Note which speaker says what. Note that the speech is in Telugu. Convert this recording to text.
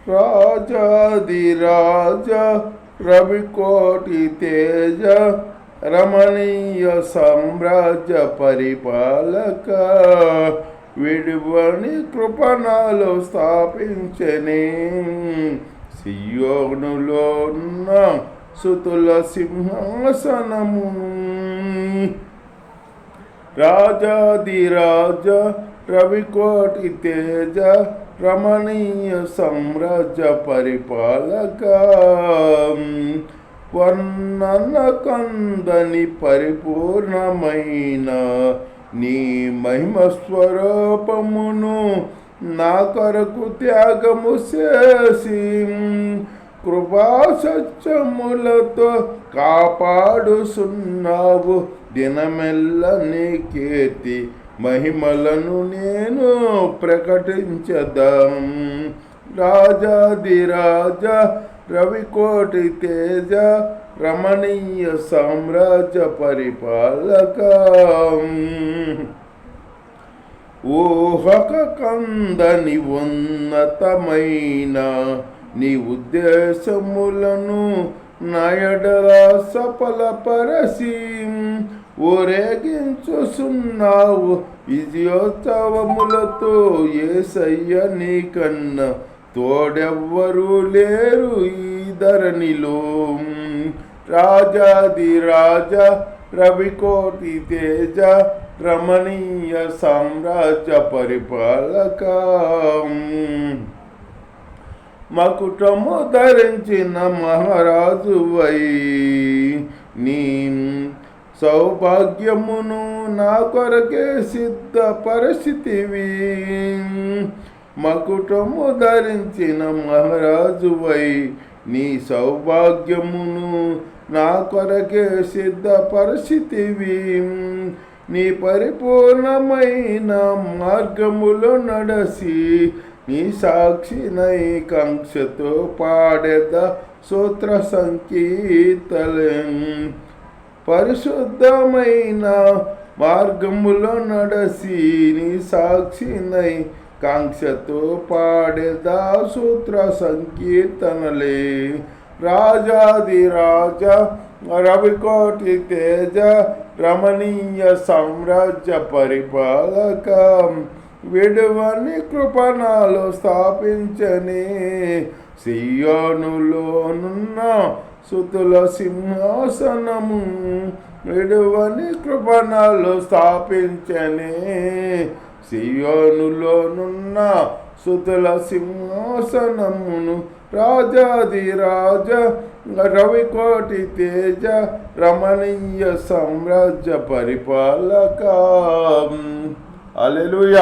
Speaker 1: రాజాదిరాజ రవికోటి తేజ రమణీయ సామ్రాజ్య పరిపాలక విడువని కృపణాలు స్థాపించని సియోనులో ఉన్న సుతుల సింహాసనము. రాజాదిరాజ రవికోటి తేజ రమణీయ సామ్రాజ్య పరిపాలక వర్ణన కందని పరిపూర్ణమైన నీ మహిమ స్వరూపమును నా కొరకు త్యాగము చేసి కృపా సత్యములతో కాపాడుచున్నావు. దినమెల్ల నీ కీర్తి మహిమలను నేను ప్రకటించదాం. రాజాదిరాజ రవికోటి తేజ రమణీయ సామ్రాజ్య పరిపాలక ఊహక కందని ఉన్నతమైన నీ ఉద్దేశములను నయడల సఫలపరచి ఊరేగించుచున్నావు. విజయోత్సవములతో యేసయ్య నీకన్నా తోడెవ్వరూ లేరు ఈ ధరణిలో. రాజాదిరాజ రవికోటి తేజ రమణీయ సామ్రాజ్య పరిపాలక మకుటము ధరించిన మహారాజువై నీ సౌభాగ్యమును నా కొరకే సిద్ధపరిస్థితివి. మకుటము ధరించిన మహారాజువై నీ సౌభాగ్యమును నా కొరకే సిద్ధపరిస్థితివి. నీ పరిపూర్ణమైన మార్గములో నడసి నీ సాక్షినై కాంక్షతో పాడెద సూత్ర సంకీర్తనం. పరిశుద్ధమైన మార్గములో నడసి నీ సాక్షినై కాంక్షతో పాడెదా సూత్ర సంకీర్తనలే. రాజాదిరాజ రవికోటి తేజ రమణీయ సామ్రాజ్య పరిపాలక విడువని కృపణాలు స్థాపించని సియోనులోనున్న సుతుల సింహాసనము. విడువని కృపణాలు స్థాపించని సియోనులోనున్న సుతుల సింహాసనమును. రాజాదిరాజ రవికోటి తేజ రమణీయ సామ్రాజ్య పరిపాలక. హల్లెలూయా.